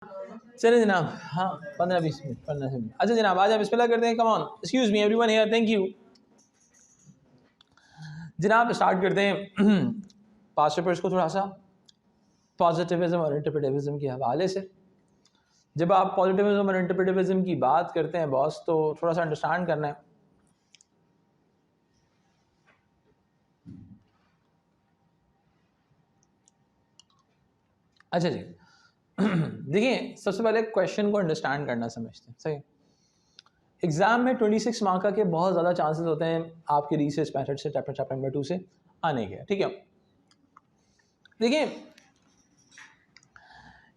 चलिए जनाब, हाँ 15-20 मिनट, 15 मिनट। अच्छा जनाब, आज हम बिस्मिल्लाह करते हैं। Come on, excuse me everyone here, thank you. जनाब स्टार्ट करते हैं पास्ट पेपर्स को थोड़ा सा पॉजिटिविज्म और इंटरप्रेटिविज्म के हवाले से। जब आप पॉजिटिविज्म और इंटरप्रेटिविज्म की बात करते हैं बॉस, तो थोड़ा सा अंडरस्टैंड करना है। अच्छा जी देखिए, सबसे पहले क्वेश्चन को अंडरस्टैंड करना समझते हैं। सही, एग्जाम में 26 मार्क का के बहुत ज़्यादा चांसेस होते हैं आपके रिसर्च मेथड से चैप्टर नंबर 2 से आने के। ठीक है, देखिए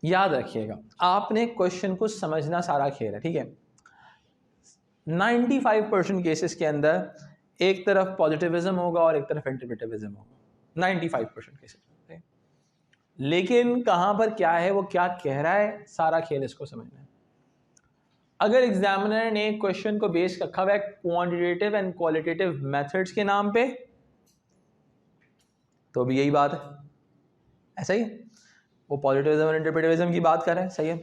याद रखिएगा, आपने क्वेश्चन को समझना सारा खेल है। ठीक है, 95% केसेस के अंदर एक तरफ पॉजिटिविज्म होगा और एक तरफ इंटरप्रेटिविज्म होगा, 95% केसेस। लेकिन कहाँ पर क्या है, वो क्या कह रहा है, सारा खेल इसको समझना है। अगर एग्जामिनर ने क्वेश्चन को बेस रखा हुआ है क्वांटिटेटिव एंड क्वालिटेटिव मेथड्स के नाम पे, तो भी यही बात है, ऐसा ही वो पॉजिटिविज्म और इंटरप्रेटिविज्म की बात कर रहा है। सही है,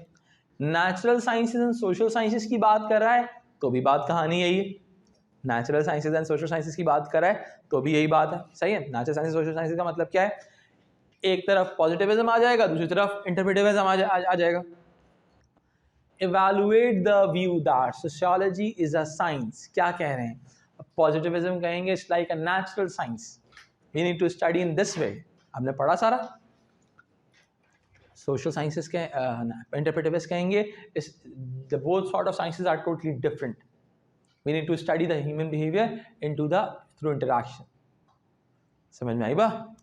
natural sciences and social sciences की बात कर रहा है, तो भी बात कहानी यही है। Natural sciences and social sciences की बात कर रहा है, तो भी यही बात है। सही है, नेचुरल साइंसेज सोशल साइंसेज का मतलब क्या है, एक तरफ पॉजिटिविज्म आ जाएगा, दूसरी तरफ इंटरप्रेटिविज्म आ जाएगा। Evaluate the view that sociology is a science, क्या कह रहे हैं, पॉजिटिविज्म कहेंगे it's like a natural science, we need to study in this way. आपने पढ़ा सारा। सोशल साइंसेस के इंटरप्रेटिविस्ट कहेंगे the both sort of sciences are totally different, we need to study the human behaviour into the through interaction. समझ में आई बात,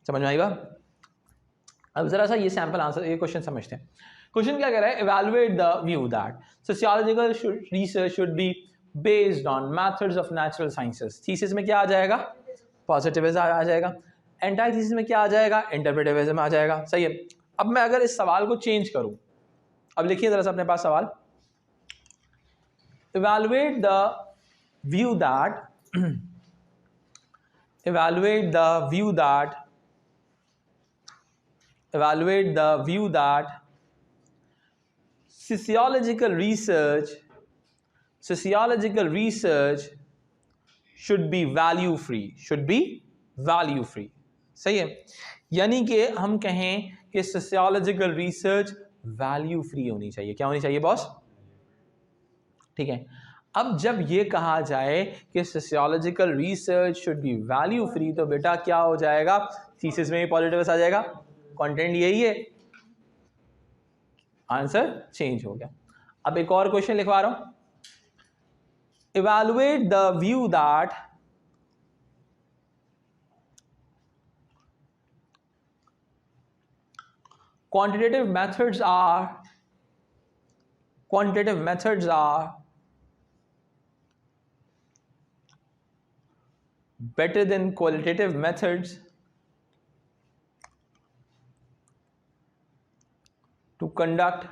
समझ में आई बात। अब जरा सा ये सैंपल आंसर, ये क्वेश्चन समझते हैं। क्वेश्चन क्या कह रहा है, evaluate the view that sociological research should be based on methods of natural sciences. Thesis में क्या आ जाएगा, पॉजिटिविज्म आ जाएगा। एंटाई थीसिस में क्या आ जाएगा, इंटरप्रेटिविज्म आ जाएगा। सही है। अब मैं अगर इस सवाल को चेंज करूं, अब लिखिए जरा सा अपने पास सवाल, evaluate the view that evaluate the view that sociological research should be value free, सही है। यानी कि हम कहें कि सोशियोलॉजिकल रिसर्च वैल्यू फ्री होनी चाहिए। क्या होनी चाहिए बॉस, ठीक है। अब जब ये कहा जाए कि sociological research should be value free, तो बेटा क्या हो जाएगा, थीसिस में भी पॉजिटिव आ जाएगा, कंटेंट यही है, आंसर चेंज हो गया। अब एक और क्वेश्चन लिखवा रहा हूं, evaluate the view that quantitative methods are better than qualitative methods to conduct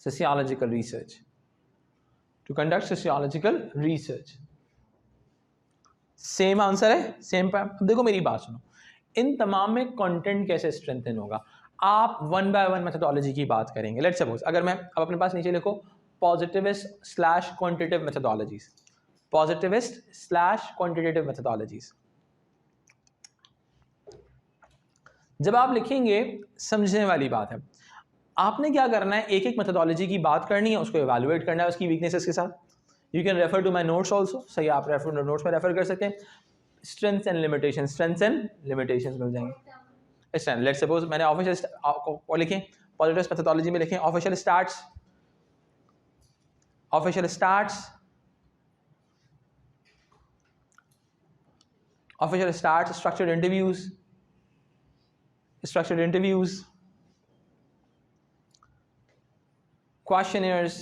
sociological research. Same answer है, सेम। देखो मेरी बात सुनो, इन तमाम में कंटेंट कैसे स्ट्रेंथन होगा, आप वन बाय वन मेथोडोलॉजी की बात करेंगे। लेट्स सपोज अगर मैं अब अपने पास नीचे लिखो पॉजिटिविस्ट/क्वांटिटेटिव मेथोडोलॉजीज। जब आप लिखेंगे, समझने वाली बात है, आपने क्या करना है, एक एक मेथोडोलॉजी की बात करनी है, उसको इवैल्यूएट करना है उसकी वीकनेसेस के साथ। You can refer to my notes also, सही, आप रेफर नोट्स में रेफर कर सकते हैं। स्ट्रेंथ्स एंड लिमिटेशंस मिल जाएंगे। इस टाइम लेट्स सपोज मैंने ऑफिशियल लिखें, पॉजिटिव मेथोडोलॉजी में लिखें official starts, structured interviews, questionnaires,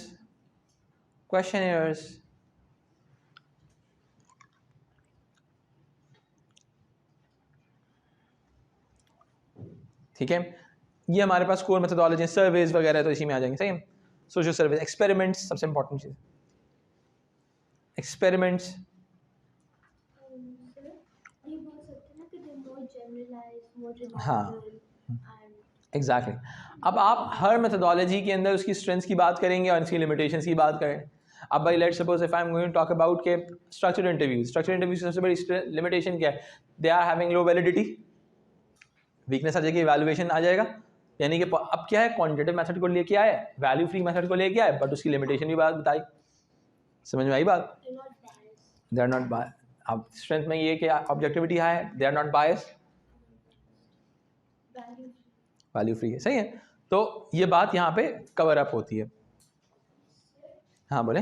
ठीक है। ये हमारे पास कोर मेथोडोलॉजी, सर्वेज वगैरह तो इसी में आ जाएंगे। सही है, सोशल सर्वेज, एक्सपेरिमेंट्स, सबसे इंपॉर्टेंट चीज एक्सपेरिमेंट्स। हाँ एग्जैक्टली अब आप हर मेथोडोलॉजी के अंदर उसकी स्ट्रेंथ्स की बात करेंगे और इसकी लिमिटेशंस की बात करें. अब भाई let's suppose if I am going to talk about के स्ट्रक्चर्ड इंटरव्यूज की सबसे बड़ी लिमिटेशन क्या है? They are having low validity. Weakness आ जाएगी, इवैल्यूएशन आ जाएगा. यानी कि अब क्या है, क्वांटिटेटिव मेथड को लेके आए, वैल्यू फ्री मेथड को लेके आए, बट उसकी लिमिटेशन भी बात बताई. समझ में आई बात? They are not by. अब स्ट्रेंथ में ये कि ऑब्जेक्टिविटी हाई है, they are not bias, value free है. सही है. तो ये बात यहाँ पे कवर अप होती है. हाँ बोले.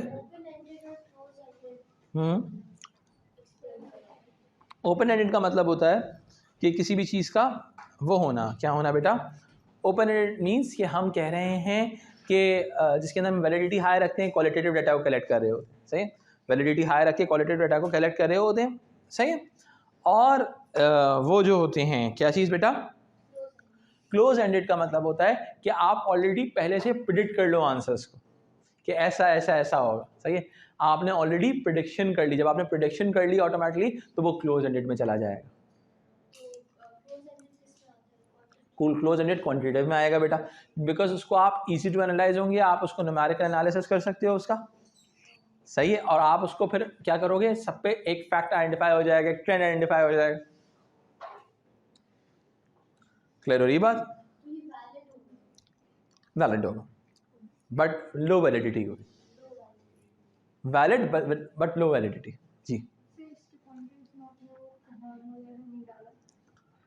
ओपन एंडेड का मतलब होता है कि किसी भी चीज़ का वो होना, क्या होना बेटा? ओपन एंडेड मीन्स कि हम कह रहे हैं कि जिसके अंदर हम वैलिडिटी हाई रखते हैं, क्वालिटेटिव डाटा को कलेक्ट कर रहे होते हैं. सही है. वैलिडिटी हाई रख के क्वालिटेटिव डाटा को कलेक्ट कर रहे होते हैं. सही है. और वो जो होते हैं क्या चीज़ बेटा? क्लोज एंडेड का मतलब होता है कि आप ऑलरेडी पहले से प्रिडिक्ट कर लो आंसर्स को कि ऐसा ऐसा ऐसा होगा. सही है. आपने ऑलरेडी प्रिडिक्शन कर ली. जब आपने प्रिडिक्शन कर ली ऑटोमेटिकली तो वो क्लोज एंडेड में चला जाएगा. क्लोज एंडेड क्वांटिटेटिव में आएगा बेटा, बिकॉज उसको आप इजी टू एनालाइज होंगे, आप उसको न्यूमेरिकल एनालिसिस कर सकते हो उसका. सही है. और आप उसको फिर क्या करोगे, सब पे एक फैक्ट आइडेंटिफाई हो जाएगा, एक ट्रेंड आइडेंटिफाई हो जाएगा. क्लियर हो रही बात? वैलिड होगा बट लो वैलिडिटी होगी. Valid but low validity. जी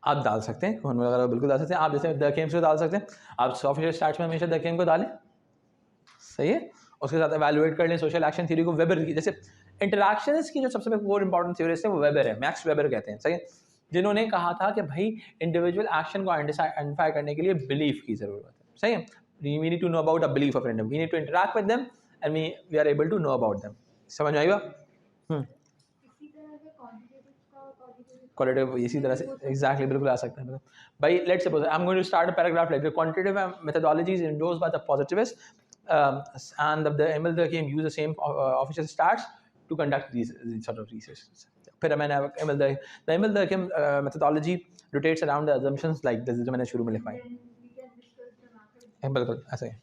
आप डाल सकते हैं, कौन वगैरह बिल्कुल डाल सकते हैं. आप जैसे द केम्स को डाल सकते हैं. आप सॉफ्टवेयर स्टार्ट में हमेशा द केम को डालें. सही है. उसके साथ एवेलुएट कर लें सोशल एक्शन थ्योरी को. वेबर की जैसे इंटरैक्शंस की जो सबसे मोर इंपॉर्टेंट थ्योरिस्ट है वो वेबर है, मैक्स वेबर कहते हैं. सही है. जिन्होंने कहा था कि भाई इंडिविजुअल एक्शन को आइडेंटिफाई करने के लिए बिलीफ की जरूरत है. सही है. We need to know about a belief of random, we need to interact with them and we are able to know about them. समझ में आएगा? क्वालिटेटिव इसी तरह से एग्जैक्टली बिल्कुल आ सकता है. भाई let's suppose I am going to start a paragraph like the quantitative methodology is endorsed by the positivists, and the Emil Durkheim use the same official stats to conduct these sort of research. फिर मैंने Emil Durkheim methodology rotates around the assumptions like this, जो मैंने शुरू में लिखवाई. बिल्कुल ऐसे ही.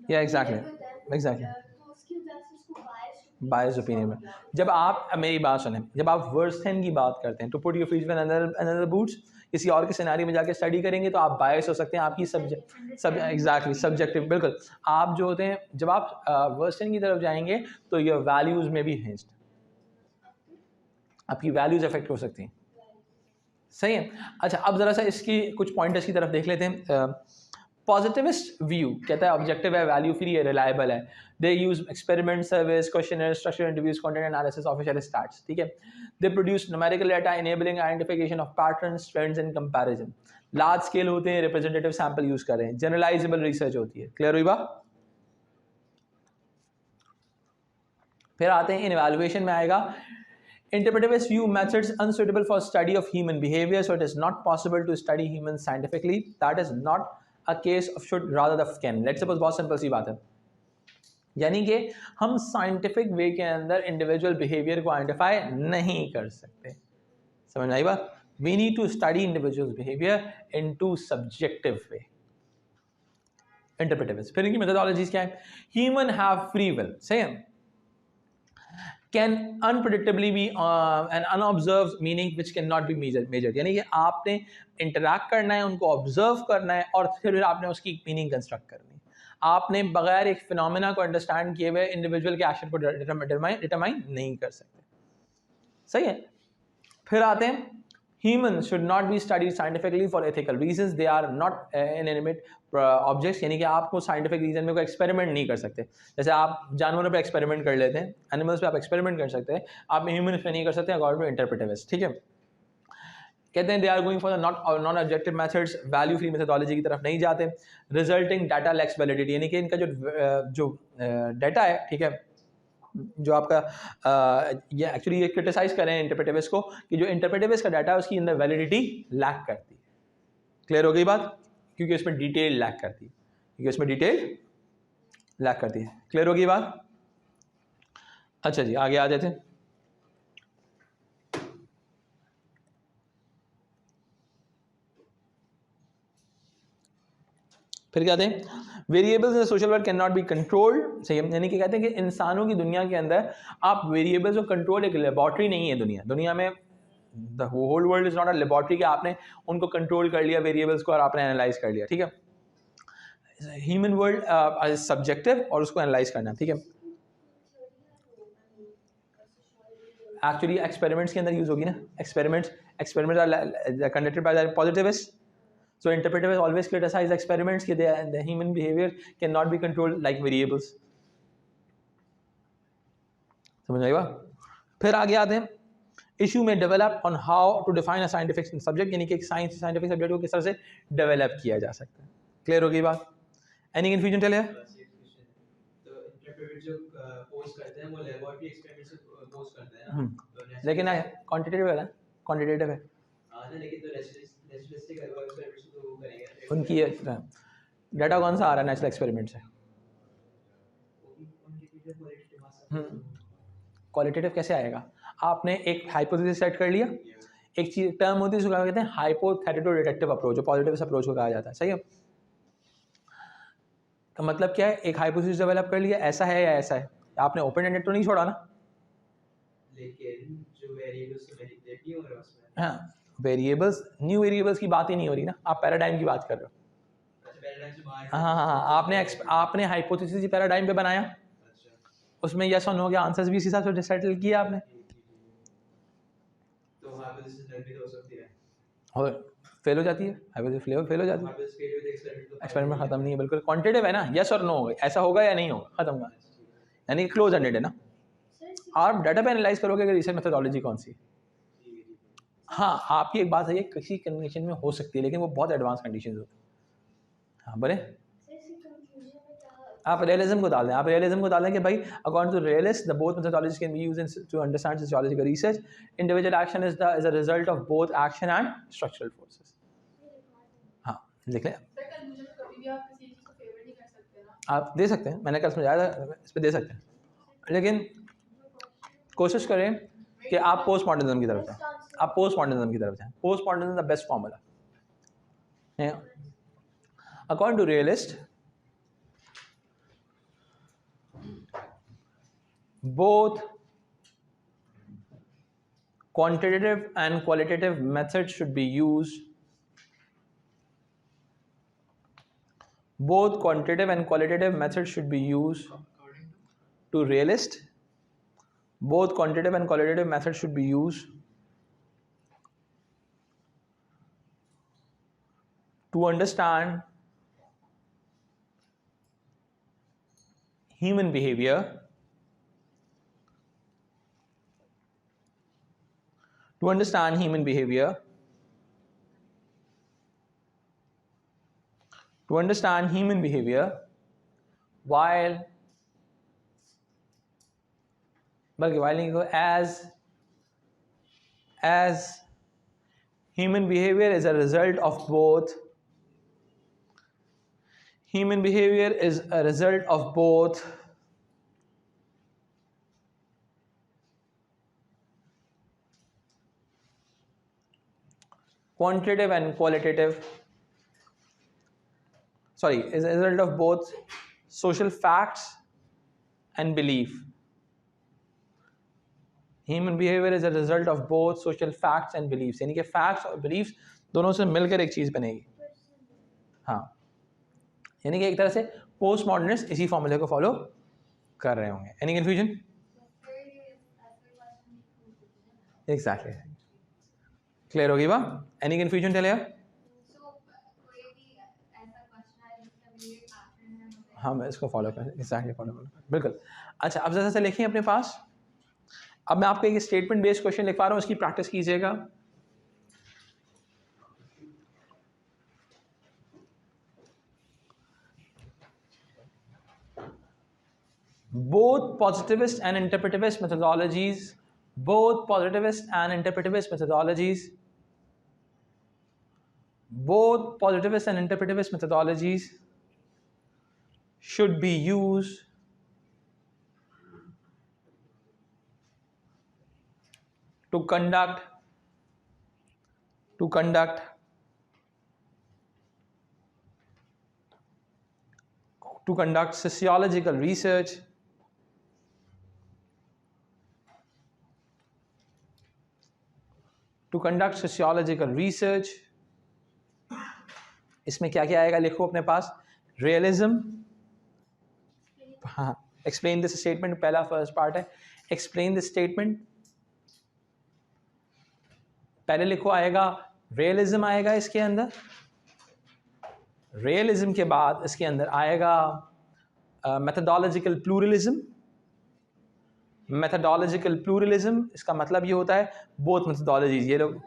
या एग्जैक्टली बायस ओपिनियन में. जब आप मेरी बात सुने, जब आप वर्सेन की बात करते हैं, to put your feet with another boots, किसी और के सिनेरियो में जाके स्टडी करेंगे तो आप बायस हो सकते हैं. आपकी एग्जैक्टली सब्जेक्टिव. बिल्कुल. आप जो होते हैं जब आप वर्सेन की तरफ जाएंगे तो योर वैल्यूज में भी हिंस्ड, आपकी वैल्यूज अफेक्ट हो सकती हैं. सही है. अच्छा अब जरा सा इसकी कुछ पॉइंटर्स की तरफ देख लेते हैं. पॉजिटिविस्ट व्यू कहता है ऑब्जेक्टिव है, वैल्यू फ्री है, रिलायबल है. They use experiment, surveys, questionnaire, structure interviews, content analysis, official stats. ठीक है. They produce numerical data enabling identification of patterns, trends and comparison. Large scale होते हैं, रिप्रेजेंटेटिव सैंपल यूज कर रहे हैं, जनरलाइजेबल रिसर्च होती है. क्लियर हुई बात? फिर आते हैं इन इवैल्यूएशन में आएगा interpretivist view methods unsuitable for study of human behavior, so it is not possible to study humans scientifically. That is not a case of should rather the can. Let's suppose बहुत simple सी बात है, यानी कि हम scientific way के अंदर individual behaviour को आइडेंटिफाई नहीं कर सकते. समझ आई बात? We need to study individual behaviour in to subjective way. Interpretivist. फिर इनकी मेथोडोलॉजीज क्या है? Human have free will. Same can unpredictably be an unobserved meaning which cannot be measured. यानी कि आपने इंटरैक्ट करना है, उनको ऑब्जर्व करना है और फिर आपने उसकी मीनिंग कंस्ट्रक्ट करनी है. आपने बगैर एक फिनोमेना को अंडरस्टैंड किए हुए इंडिविजुअल के एक्शन को डिटरमाइन नहीं कर सकते. सही है. फिर आते हैं humans should not be studied scientifically for ethical reasons. They are not inanimate objects. यानी कि आपको साइंटिफिक रीजन में कोई एक्सपेरिमेंट नहीं कर सकते. जैसे आप जानवरों पे एक्सपेरिमेंट कर लेते हैं, एनिमल्स पे आप एक्सपेरिमेंट कर सकते हैं, आप ह्यूमन पे नहीं कर सकते अकॉर्डिंग टू इंटरप्रेटिविस्ट. ठीक है. कहते हैं they are going for the non objective methods, value free methodology की तरफ नहीं जाते. रिजल्टिंग डाटा लैक्स वैलिडिटी, यानी कि इनका जो डाटा है, ठीक है, जो आपका ये एक्चुअली ये क्रिटिसाइज कर रहे हैं इंटरप्रेटिविस्ट को कि जो इंटरप्रेटिविस्ट का डाटा है उसकी अंदर वैलिडिटी लैक करती है. क्लियर हो गई बात? क्योंकि उसमें डिटेल लैक करती है. क्योंकि उसमें डिटेल लैक करती है। क्लियर होगी बात? अच्छा जी, आगे आ जाते हैं। फिर कहते हैं variables in social world can not be controlled. सही है, यानी कि कहते हैं कि इंसानों की दुनिया के अंदर आप वेरिएबल्स को कंट्रोल, एक लेबॉर्ट्री नहीं है दुनिया में, the whole world is not a laboratory कि आपने उनको कंट्रोल कर लिया वेरिएबल्स को और आपने एनालाइज कर लिया। ठीक है, ह्यूमन वर्ल्ड सब्जेक्टिव और उसको एनालाइज करना। ठीक है, एक्चुअली एक्सपेरिमेंट्स के अंदर यूज होगी ना, experiments are conducted by the positivist, so interpreters always criticize experiments कि the human behavior cannot be controlled like variables। समझ आएगा? फिर आगे आते हैं, इशू में develop on how to define a scientific subject, यानी कि एक साइंटिफिक सब्जेक्ट को किस तरह से डेवलप किया जा सकता है। क्लियर होगी बात? एनी कंफ्यूजन चले? लेकिन क्वांटिटेटिव है ना, क्वांटिटेटिव है उनकी। डाटा कौन सा आ रहा है नेचुरल एक्सपेरिमेंट से? क्वालिटेटिव कैसे आएगा? आपने एक हाइपोथेसिस सेट कर लिया, एक चीज टर्म होती है उसको कहते हैं हाइपोथेटिकल डिडक्टिव अप्रोच, जो पॉजिटिव अप्रोच को कहा जाता है। सही है, तो मतलब क्या है, एक हाइपोथेसिस डेवलप कर लिया, ऐसा है या ऐसा है, आपने ओपन एंडेड तो नहीं छोड़ा ना। लेकिन जो वेरिएबल्स तो मैनिपुलेट नहीं हो रहा उसमें। हाँ, वेरिएबल्स, न्यू वेरिएबल्स की बात ही नहीं हो रही ना, आप पैराडाइम की बात कर रहे हो। हाँ, आपने हाइपोथेसिस ही पैराडाइम पे बनाया, उसमें यस और नो के आंसर्स भी इसी हिसाब से सेटल किया आपने, तो हाइपोथेसिस नल भी हो सकती है और फेल हो जाती है, हाइपोथेसिस फेल हो जाती है, एक्सपेरिमेंट खत्म नहीं है। बिल्कुल क्वांटिटेटिव है ना, यस और नो, ऐसा होगा या नहीं होगा, खत्म का, यानी क्लोज एंडेड है ना। आप डाटा पे एनालाइज करोगे कि रिसर्च मेथोडोलॉजी कौन सी है। हाँ, आपकी एक बात है, किसी कंडीशन में हो सकती है, लेकिन वो बहुत एडवांस कंडीशन होती है। हाँ बोले, आप रियलिज्म को डाल दें, आप रियलिज्म को डाल दें कि भाई according to realist the both methodologies can be used to understand sociological research, individual action is a result of both action and structural forces. हाँ लिख लें, आप दे सकते हैं, मैंने कल समझाया था, इस पर दे सकते हैं, लेकिन कोशिश करें कि आप पोस्ट मॉडर्निज्म की तरफ जाएं, आप पोस्ट मॉडर्निज्म की तरफ जाएं। Post modernism the best formula है। According to realist, both quantitative and qualitative methods should be used. Both quantitative and qualitative methods should be used to realist. Both quantitative and qualitative methods should be used to understand human behavior, to understand human behavior, to understand human behavior while as human behavior is a result of both human behavior is a result of both quantitative and qualitative, is a result of both social facts and belief. Human behavior is a result of both social facts and beliefs, यानी कि facts और beliefs दोनों से मिलकर एक चीज बनेगी। हाँ, यानी कि एक तरह से पोस्ट मॉडर्निस्ट इसी फॉर्मूले को फॉलो कर रहे होंगे। Any confusion? एग्जैक्टली, क्लियर होगी बा? एनी कंफ्यूजन चलेगा? हम इसको फॉलो करें, एग्जैक्टली फॉलो करें, बिल्कुल। अच्छा, अब जैसे लिखिए अपने पास, अब मैं आपको एक स्टेटमेंट बेस्ड क्वेश्चन लिखवा रहा हूँ, उसकी प्रैक्टिस कीजिएगा। Both positivist and interpretivist methodologies, both positivist and interpretivist methodologies, both positivist and interpretivist methodologies should be used to conduct sociological research इसमें क्या क्या आएगा लिखो अपने पास. रियलिज्म, हाँ, एक्सप्लेन दिस स्टेटमेंट पहला फर्स्ट पार्ट है. एक्सप्लेन दिस स्टेटमेंट पहले लिखो. आएगा रियलिज्म आएगा इसके अंदर. रियलिज्म के बाद इसके अंदर आएगा मेथोडोलॉजिकल प्लूरलिज्म. मेथोडोलॉजिकल प्लूरलिज्म इसका मतलब ये होता है बोथ मेथोडोलॉजीज. ये लोग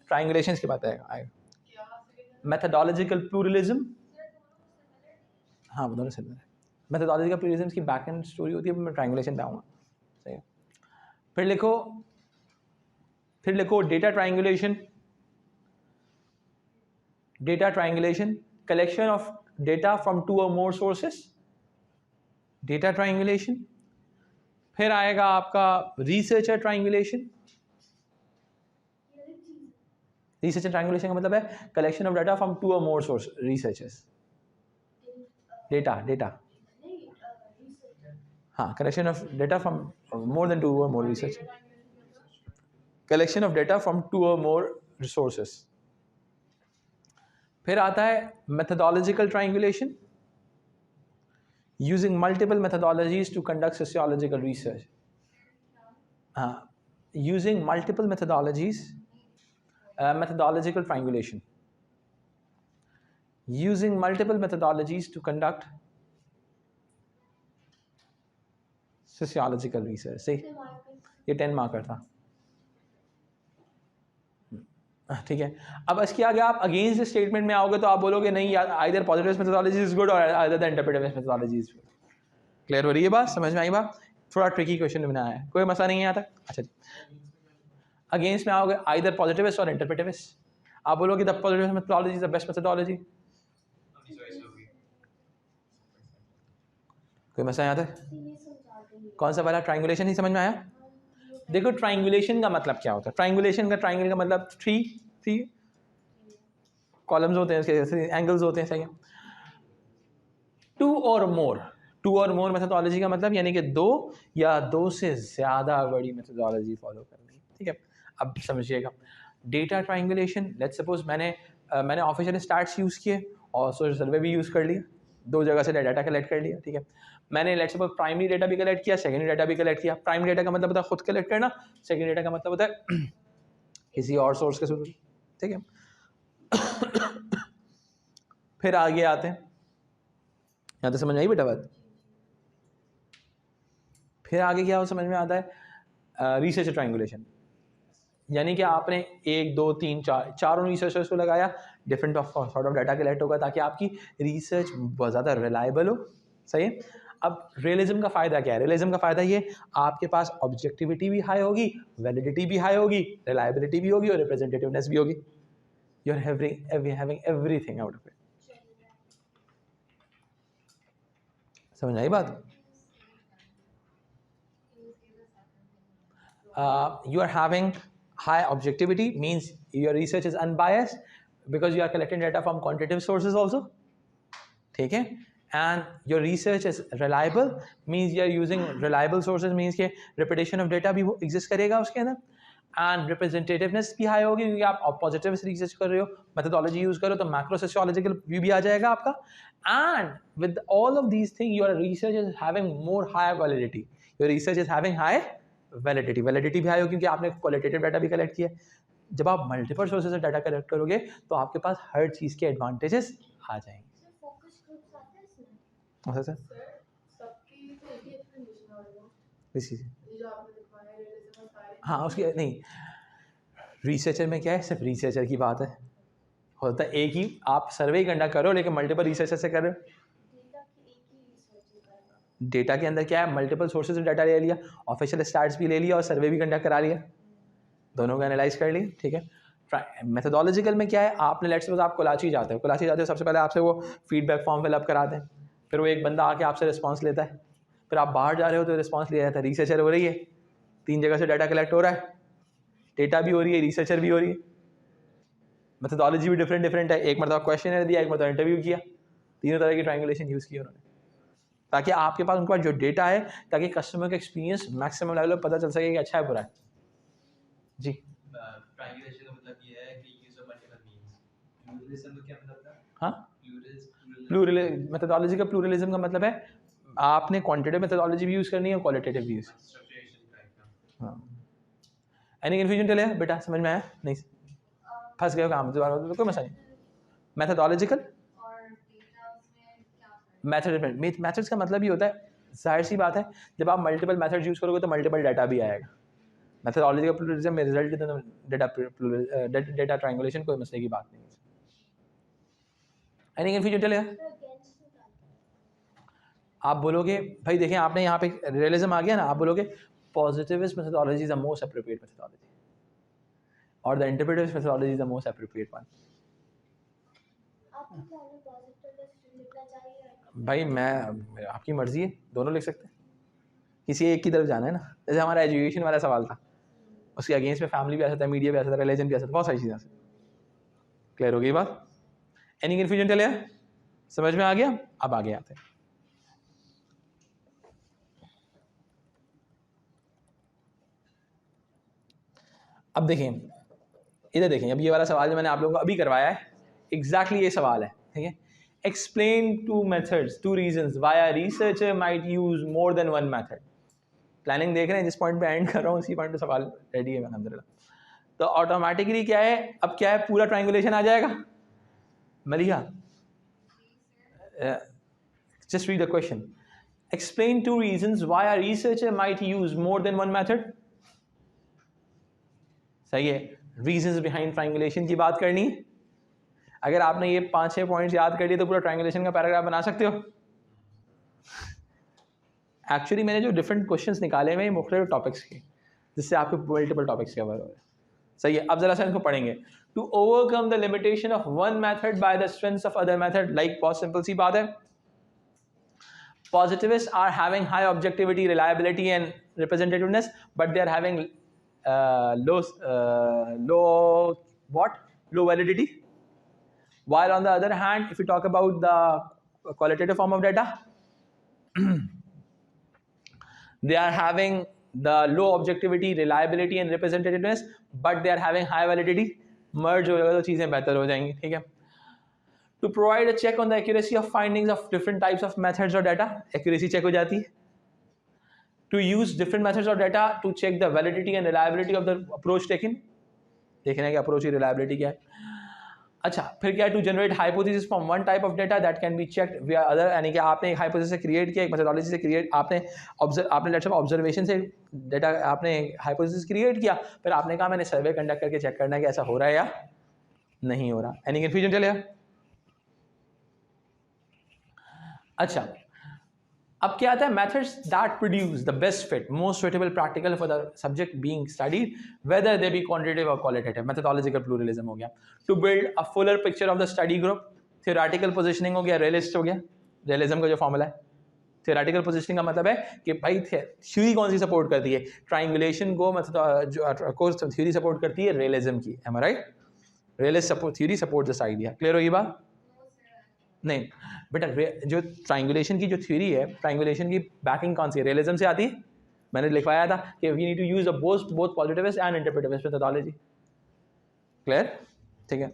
ट्रायंगुलेशंस की बात आएगा. मेथोडोलॉजिकल प्लूरलिज्म, हाँ दोनों सिमिलर है. मेथोडोलॉजिकल प्लूरलिज्म की बैक एंड स्टोरी होती है, मैं ट्रायंगुलेशन पे आऊँगा. सही है. फिर लिखो data triangulation. Data triangulation, collection of data from 2 or more sources. Data triangulation. फिर आएगा आपका रिसर्चर ट्रायंगुलेशन. रिसर्चर ट्रायंगुलेशन का मतलब है collection of data from 2 or more source researchers. Data हाँ, collection of data from more than 2 or more research. Collection of data from 2 or more resources. फिर आता है methodological triangulation, using multiple methodologies to conduct sociological research. Using multiple methodologies, methodological triangulation. Using multiple methodologies to conduct sociological research. See, ये 10 marker था. ठीक है. अब इसके आगे आप अगेंस्ट स्टेटमेंट में आओगे तो आप बोलोगे नहीं यार, either positive methodology is good और either the interpretive methodology is good. Clear हो रही है बात? समझ में आई बात? थोड़ा ट्रिकी क्वेश्चन बनाया है, कोई मसला नहीं है यहाँ तक. अच्छा जी, अगेंस्ट में आओगे आइदर पॉजिटिविस्ट और इंटरप्रेटिविस्ट. आप बोलोगे the positive methodology is the best methodology. कोई मसला यहाँ तक? कौन सा वाला ट्रायंगुलेशन ही समझ में आया? देखो ट्रायंगुलेशन का मतलब क्या होता है. ट्रायंगुलेशन का ट्रायंगल का मतलब थ्री कॉलम्स होते हैं, उसके एंगल्स होते हैं. सही है. 2 और मोर मेथोडोलॉजी का मतलब यानी कि 2 या 2 से ज़्यादा बड़ी मेथोडोलॉजी फॉलो करनी. ठीक है. अब समझिएगा डेटा ट्रायंगुलेशन. लेट्स सपोज मैंने ऑफिशियल स्टार्ट्स यूज़ किए और सोशल सर्वे भी यूज़ कर लिया. 2 जगह से डाटा कलेक्ट कर लिया. ठीक है. मैंने लेट्स सपोज प्राइमरी डेटा भी कलेक्ट किया, सेकेंडरी डेटा भी कलेक्ट किया. प्राइमरी डेटा का मतलब होता है खुद कलेक्ट करना, सेकेंडरी डेटा का मतलब होता है किसी और सोर्स के थ्रू. ठीक है. फिर आगे आते हैं, यहाँ तो समझ में आई बेटा बात. फिर आगे क्या हो समझ में आता है रिसर्च ट्रायंगुलेशन. यानी कि आपने 1 2 3 4 चारों रिसर्चर्स को लगाया, different sort of data collect होगा ताकि आपकी रिसर्च बहुत ज़्यादा रिलायबल हो. सही है. अब रियलिज्म का फ़ायदा क्या है? रियलिज्म का फ़ायदा ये आपके पास ऑब्जेक्टिविटी भी हाई होगी, वैलिडिटी भी हाई होगी, रिलायबिलिटी भी होगी और रिप्रेजेंटेटिवनेस भी होगी. You are having everything out of it. समझ आई बात? You are having high objectivity, means your research is unbiased because you are collecting data from quantitative sources also. ठीक है. And your research is reliable, means you are using reliable sources, means के repetition of data भी exist करेगा उसके अंदर. And representativeness भी high होगी क्योंकि आप positive research कर रहे हो, methodology use करो तो macro sociological view भी आ जाएगा आपका. And with all of these things, your research is having more higher validity. Your research is having high validity. Validity भी high होगी क्योंकि आपने qualitative data भी collect किया. जब आप multiple sources से data collect करोगे तो आपके पास हर चीज़ के advantages आ जाएंगे. अच्छा सर, हाँ उसकी नहीं, रिसर्चर में क्या है, सिर्फ रिसर्चर की बात है. होता है एक ही, आप सर्वे कंडक्ट करो लेकिन मल्टीपल रिसर्चर से कर रहे हो. डेटा के अंदर क्या है, मल्टीपल सोर्सेज से डाटा ले लिया, ऑफिशियल स्टार्ट्स भी ले लिया और सर्वे भी कंडक्ट करा लिया, दोनों को एनालाइज कर लिया. ठीक है. मेथोडोलॉजिकल में क्या है, आपने लेट्स सपोज आप कोलाची जाते हो, सबसे पहले आपसे वो फीडबैक फॉर्म फिलअप कराते हैं. फिर वो एक बंदा आके आपसे रिस्पॉन्स लेता है, फिर आप बाहर जा रहे हो तो रिस्पॉन्स लिया जाता है, रिसर्चर हो रही है, 3 जगह से डाटा कलेक्ट हो रहा है, डेटा भी हो रही है, रिसर्चर भी हो रही है, मेथोडोलॉजी भी डिफरेंट है, एक मतलब क्वेश्चन दिया, एक मतलब इंटरव्यू किया, तीनों तरह की ट्रायंगुलेशन यूज़ किया उन्होंने, ताकि आपके पास उनके पास जो डेटा है, ताकि कस्टमर का एक्सपीरियंस मैक्सिमम लेवल पर पता चल सके कि अच्छा है बुरा है। जी, ट्रायंगुलेशन का मतलब ये है कि use of multiple means. Pluralism का क्या मतलब था? हाँ, मेथोडोलॉजी का प्लूरलिज्म का मतलब है आपने क्वांटिटेटिव मेथोडोलॉजी भी यूज़ करनी है और क्वालिटेटिव भी यूज़। हाँ, एनी कन्फ्यूजन चले बेटा, समझ में आया? नहीं फंस गए हो काम, दोबारा तो कोई मसला नहीं। मेथोडोलॉजिकल मेथड्स का मतलब ये होता है, जाहिर सी बात है, जब आप मल्टीपल मेथड्स यूज़ करोगे तो मल्टीपल डाटा भी आएगा। मेथोडोलॉजी का प्लूरलिज्म में रिजल्ट डेटा ट्रायंगुलेशन, कोई मसले की बात नहीं है। एनी कन्फ्यूजन चलेगा? आप बोलोगे भाई देखें, आपने यहाँ पे रियलिज्म आ गया ना, आप बोलोगे positivist methodology is the most appropriate methodology और the interpretive methodology is the most appropriate one. भाई मैं, आपकी मर्जी है, दोनों लिख सकते हैं, किसी एक की तरफ जाना है ना। जैसे हमारा एजुकेशन वाला सवाल था, उसके अगेंस्ट में फैमिली भी आ सकता है, मीडिया भी आ सकता है, रिलीजन भी आ सकता है, बहुत सारी चीज़ें आ सकती हैं। क्लियर हो गई बात? एनी कन्फ्यूजन चले, समझ में आ गया? अब आगे आते हैं। अब देखें, इधर देखें, अब ये वाला सवाल जो मैंने आप लोगों को अभी करवाया है, एग्जैक्टली ये सवाल है, ठीक है। Explain 2 methods, 2 reasons why a researcher might use more than 1 method. Planning देख रहे हैं, जिस पॉइंट पे एंड कर रहा हूँ उसी पॉइंट पे सवाल रेडी है अल्हम्दुलिल्लाह। तो ऑटोमेटिकली क्या है, अब क्या है, पूरा ट्रायंगुलेशन आ जाएगा। Maliha, just read the question. Explain 2 reasons why a researcher might use more than 1 method। सही है, रीजंस बिहाइंड ट्रायंगुलेशन की बात करनी है। अगर आपने ये 5-6 पॉइंट्स याद कर लिए तो पूरा ट्रायंगुलेशन का पैराग्राफ बना सकते हो। एक्चुअली मैंने जो डिफरेंट क्वेश्चंस निकाले हुए हैं मुख्तलिफ टॉपिक्स के, जिससे आपके मल्टीपल टॉपिक्स कवर हो रहे हैं। सही है, अब जरा सा इनको पढ़ेंगे। To overcome the limitation of one method by the strengths of other method, like बहुत सिंपल सी बात है, positivists are having high objectivity, reliability and representativeness, but they are having low validity. While on the other hand, if you talk about the qualitative form of data, they are having the low objectivity, reliability and representativeness, but they are having high validity. Merge हो जाएगा तो चीज़ें बेहतर हो जाएंगी, ठीक है। To provide a check on the accuracy of findings of different types of methods or data, accuracy check हो जाती है। To use different methods or data to check the validity and reliability of the approach taken, देखना है कि approach की reliability क्या है। अच्छा, फिर क्या है, to generate hypothesis from one type of data that can be checked via other, यानी कि आपने एक हाइपोथेसिस क्रिएट किया, एक मेथोडोलॉजी से क्रिएट, आपने लेट्स से ऑब्जर्वेशन से डेटा, आपने हाइपोथेसिस क्रिएट किया, फिर आपने कहा मैंने सर्वे कंडक्ट करके चेक करना है कि ऐसा हो रहा है या नहीं हो रहा। एनी कन्फ्यूजन चलेगा? अच्छा, अब क्या आता है, methods that produce the best fit, most suitable practical for the subject being studied, whether they be quantitative और क्वालिटेटिव। मेथोडोलॉजिकल प्लूरलिज्म हो गया। To build a fuller picture of the study group, theoretical positioning हो गया, realist हो गया, realism का जो formula है। थियोरेटिकल पोजीशनिंग का मतलब है कि भाई थ्योरी कौन सी सपोर्ट करती है, ट्रायंगुलेशन को कोर्स थ्योरी सपोर्ट करती है रियलिज्म की, am I right? Realist theory support this idea. Clear हो ये बात? नहीं बेटा, जो ट्रायंगुलेशन की जो थ्योरी है, ट्रायंगुलेशन की बैकिंग कौन सी है, रियलिज्म से आती है। मैंने लिखवाया था कि we need to use both positivist and interpretivist methodology. Clear? ठीक है,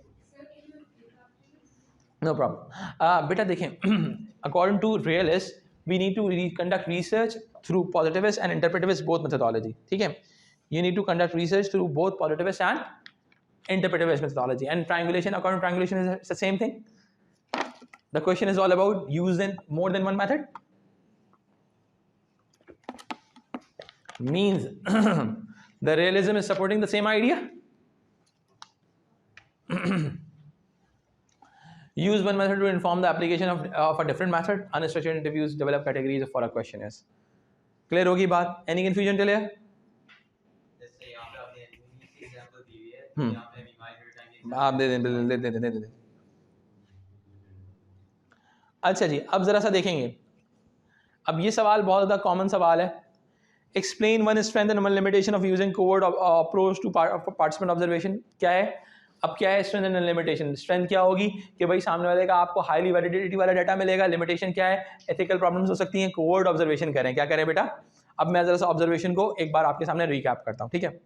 नो प्रॉब्लम। बेटा देखें, according to realist we need to conduct research through positivist and interpretivist both methodology, ठीक है। You need to conduct research through both positivist and interpretivist methodology, and triangulation, according to triangulation is the same thing. The question is all about using more than one method. Means the realism is supporting the same idea. Use one method to inform the application of a different method. Unstructured interviews develop categories for a question is. Clear होगी बात? Any confusion till here? जैसे यहाँ पे आपने example दी हुई है, यहाँ पे आप दे दें। अच्छा जी, अब ज़रा सा देखेंगे, अब ये सवाल बहुत ज़्यादा कॉमन सवाल है। Explain one strength and one limitation of using covert approach to participant observation. क्या है, अब क्या है स्ट्रेंथ एंड लिमिटेशन? स्ट्रेंथ क्या होगी कि भाई सामने वाले का आपको हाईली वैलिडिटी वाला डाटा मिलेगा। लिमिटेशन क्या है, एथिकल प्रॉब्लम्स हो सकती हैं। कोवर्ट ऑब्जर्वेशन करें, क्या करें बेटा? अब मैं ज़रा सा ऑब्जर्वेशन को एक बार आपके सामने रिकैप करता हूँ, ठीक है।